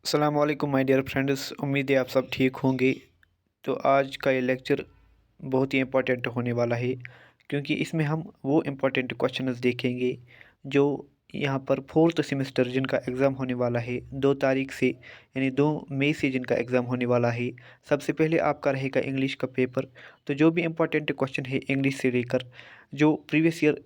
अस्सलाम वालेकुम my dear friends. उम्मीद है आप सब ठीक होंगे। तो आज का ये लेक्चर बहुत ही इम्पोर्टेंट होने वाला है, क्योंकि इसमें हम वो इम्पोर्टेंट क्वेश्चंस देखेंगे जो यहाँ पर फोर्थ सेमेस्टर जिनका एग्ज़ाम होने वाला है 2 तारीख से, यानी 2 मई से जिनका एग्ज़ाम होने वाला है। सबसे पहले आपका रहेगा इंग्लिश का पेपर। तो जो भी इम्पोर्टेंट क्वेश्चन है इंग्लिश से लेकर, जो प्रीवियस ईयर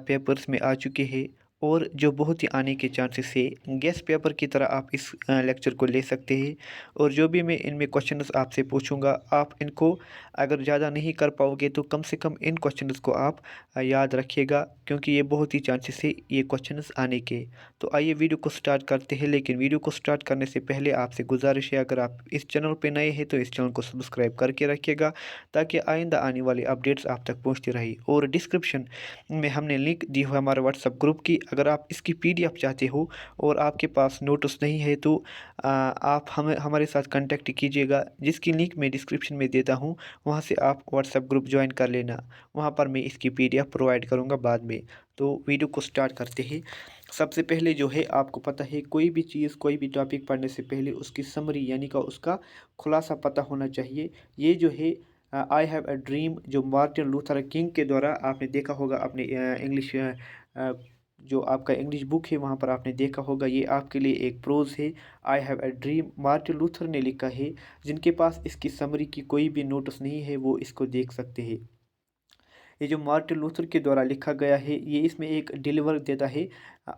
पेपर्स में आ चुके हैं और जो बहुत ही आने के चांसेस है, गेस्ट पेपर की तरह आप इस लेक्चर को ले सकते हैं। और जो भी मैं इनमें क्वेश्चंस आपसे पूछूंगा, आप इनको अगर ज़्यादा नहीं कर पाओगे तो कम से कम इन क्वेश्चंस को आप याद रखिएगा, क्योंकि ये बहुत ही चांसेस है ये क्वेश्चंस आने के। तो आइए वीडियो को स्टार्ट करते हैं, लेकिन वीडियो को स्टार्ट करने से पहले आपसे गुजारिश है, अगर आप इस चैनल पर नए हैं तो इस चैनल को सब्सक्राइब करके रखिएगा, ताकि आइंदा आने वाली अपडेट्स आप तक पहुँचती रही। और डिस्क्रिप्शन में हमने लिंक दी हुई हमारे व्हाट्सएप ग्रुप की, अगर आप इसकी पीडीएफ चाहते हो और आपके पास नोट्स नहीं है तो आप हमारे साथ कांटेक्ट कीजिएगा, जिसकी लिंक मैं डिस्क्रिप्शन में देता हूँ। वहाँ से आप व्हाट्सएप ग्रुप ज्वाइन कर लेना, वहाँ पर मैं इसकी पीडीएफ प्रोवाइड करूँगा बाद में। तो वीडियो को स्टार्ट करते हैं। सबसे पहले जो है, आपको पता है कोई भी चीज़, कोई भी टॉपिक पढ़ने से पहले उसकी समरी यानी कि उसका खुलासा पता होना चाहिए। ये जो है आई हैव अ ड्रीम, जो मार्टिन लूथर किंग के द्वारा आपने देखा होगा अपने इंग्लिश, जो आपका इंग्लिश बुक है वहाँ पर आपने देखा होगा, ये आपके लिए एक प्रोज है। आई have a dream Martin Luther ने लिखा है। जिनके पास इसकी समरी की कोई भी नोटिस नहीं है वो इसको देख सकते हैं। ये जो मार्टिन लूथर के द्वारा लिखा गया है, ये इसमें एक डिलीवर देता है,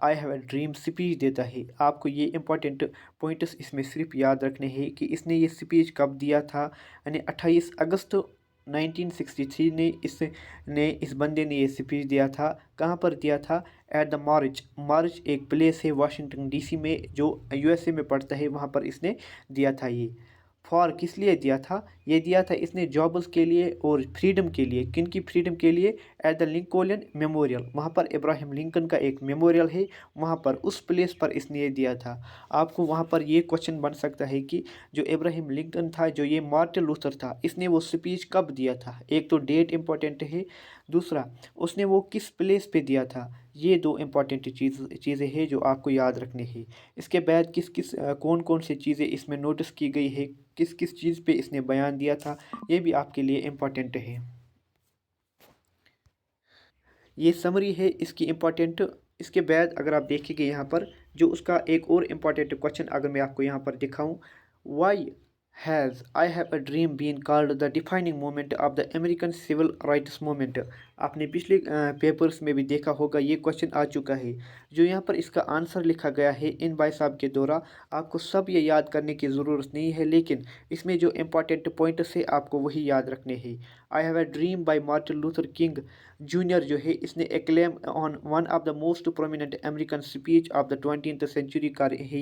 आई हैव अ ड्रीम स्पीच देता है। आपको ये इंपॉर्टेंट पॉइंट्स इसमें सिर्फ याद रखने हैं कि इसने ये स्पीच कब दिया था, यानी 28 अगस्त 1963 ने इस बंदे ने ये स्पीच दिया था। कहाँ पर दिया था? एट द मार्च। मार्च एक प्लेस है वाशिंगटन डीसी में, जो यूएसए में पड़ता है, वहाँ पर इसने दिया था ये। फॉर किस लिए दिया था? ये दिया था इसने जॉब्स के लिए और फ्रीडम के लिए। किन की फ्रीडम के लिए? एट द लिंकन मेमोरियल, वहाँ पर इब्राहिम लिंकन का एक मेमोरियल है, वहाँ पर उस प्लेस पर इसने ये दिया था। आपको वहाँ पर ये क्वेश्चन बन सकता है कि जो इब्राहिम लिंकन था, जो ये मार्टिन लूथर था, इसने वो स्पीच कब दिया था? एक तो डेट इंपॉर्टेंट है, दूसरा उसने वो किस प्लेस पे दिया था। ये दो इम्पॉर्टेंट चीज़ें हैं जो आपको याद रखनी है। इसके बाद किस किस कौन कौन सी चीज़ें इसमें नोटिस की गई है, किस किस चीज़ पे इसने बयान दिया था, ये भी आपके लिए इम्पोर्टेंट है। ये समरी है इसकी इम्पोर्टेंट। इसके बाद अगर आप देखेंगे यहाँ पर, जो उसका एक और इम्पोर्टेंट क्वेश्चन अगर मैं आपको यहाँ पर दिखाऊँ, why has I have a dream been called the defining moment of the American civil rights movement. आपने पिछले पेपर्स में भी देखा होगा, ये क्वेश्चन आ चुका है। जो यहाँ पर इसका आंसर लिखा गया है इन भाई साहब के द्वारा, आपको सब ये याद करने की ज़रूरत नहीं है, लेकिन इसमें जो इम्पोर्टेंट पॉइंट्स है आपको वही याद रखने हैं। I have a dream by Martin Luther King junior जो है, इसने acclaim on one of the most prominent American speech of the 20th century का है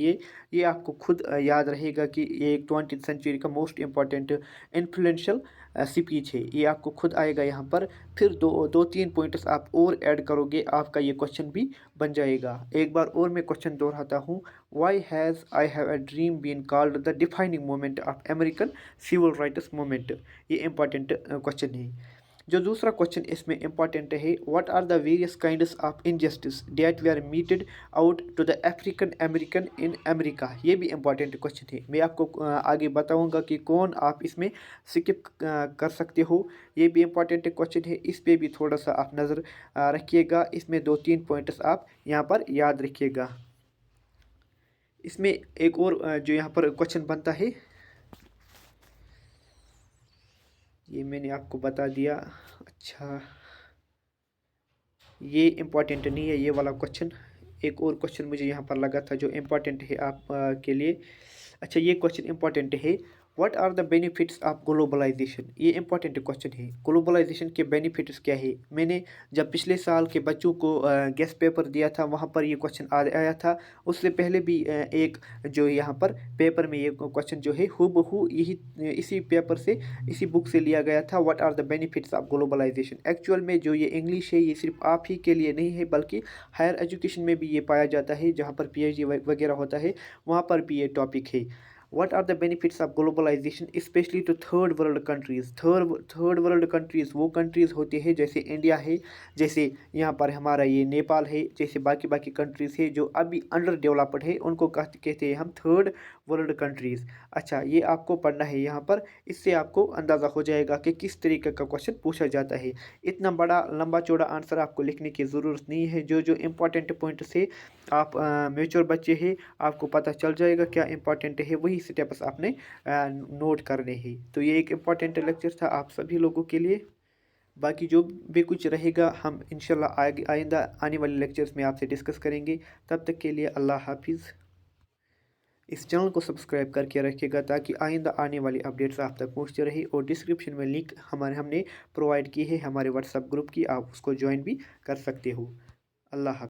ये आपको खुद याद रहेगा कि ये एक 20th सेंचुरी का मोस्ट इम्पॉर्टेंट इन्फ्लुएंशियल स्पीच है। ये आपको खुद आएगा यहाँ पर। फिर दो दो तीन पॉइंट्स आप और ऐड करोगे, आपका ये क्वेश्चन भी बन जाएगा। एक बार और मैं क्वेश्चन दोहराता हूँ, why has I have a dream been called the defining moment of American civil rights movement. ये इंपॉर्टेंट क्वेश्चन है। जो दूसरा क्वेश्चन इसमें इंपॉर्टेंट है, what are the various kinds of injustice that we are meted out to the African American in America. ये भी important question है। मैं आपको आगे बताऊंगा कि कौन आप इसमें स्किप कर सकते हो। ये भी इंपॉर्टेंट क्वेश्चन है, इस पे भी थोड़ा सा आप नज़र रखिएगा। इसमें दो तीन पॉइंट्स आप यहाँ पर याद रखिएगा। इसमें एक और जो यहाँ पर क्वेश्चन बनता है, ये मैंने आपको बता दिया। अच्छा, ये इम्पॉर्टेंट नहीं है ये वाला क्वेश्चन। एक और क्वेश्चन मुझे यहाँ पर लगा था जो इम्पॉर्टेंट है आप के लिए। अच्छा, ये क्वेश्चन इम्पॉर्टेंट है, what are the benefits of globalization. ये इंपॉर्टेंट क्वेश्चन है। ग्लोबलाइजेशन के बेनिफिट्स क्या है? मैंने जब पिछले साल के बच्चों को गेस्ट पेपर दिया था, वहाँ पर ये क्वेश्चन आया था। उससे पहले भी एक जो यहाँ पर पेपर में ये क्वेश्चन जो है हूबहू यही इसी पेपर से, इसी बुक से लिया गया था। What are the benefits of globalization. Actual में जो ये इंग्लिश है, ये सिर्फ आप ही के लिए नहीं है, बल्कि हायर एजुकेशन में भी ये पाया जाता है। जहाँ पर पीएचडी वगैरह होता है, वहाँ पर भी ये टॉपिक है। What are the benefits of globalization specially to third world countries. Third world countries वो कंट्रीज़ होती है जैसे इंडिया है, जैसे यहाँ पर हमारा ये नेपाल है, जैसे बाकी बाकी कंट्रीज़ है जो अभी अंडर डेवलप्ड है, उनको कहते हैं हम थर्ड वर्ल्ड कंट्रीज़। अच्छा, ये आपको पढ़ना है यहाँ पर, इससे आपको अंदाज़ा हो जाएगा कि किस तरीके का क्वेश्चन पूछा जाता है। इतना बड़ा लंबा चौड़ा आंसर आपको लिखने की ज़रूरत नहीं है। जो जो इम्पोर्टेंट पॉइंट से आप मेच्योर बच्चे हैं, आपको पता चल जाएगा क्या इंपॉर्टेंट है, वही स्टेप्स आपने नोट करने हैं। तो ये एक इम्पॉर्टेंट लेक्चर था आप सभी लोगों के लिए। बाकी जो भी कुछ रहेगा हम इंशाल्लाह आइंदा आने वाले लेक्चर्स में आपसे डिस्कस करेंगे। तब तक के लिए अल्लाह हाफिज़। इस चैनल को सब्सक्राइब करके रखिएगा ताकि आइंदा आने वाली अपडेट्स आप तक पहुंचते रहे। और डिस्क्रिप्शन में लिंक हमने प्रोवाइड की है हमारे व्हाट्सएप ग्रुप की, आप उसको ज्वाइन भी कर सकते हो। अल्लाह हाफिज़।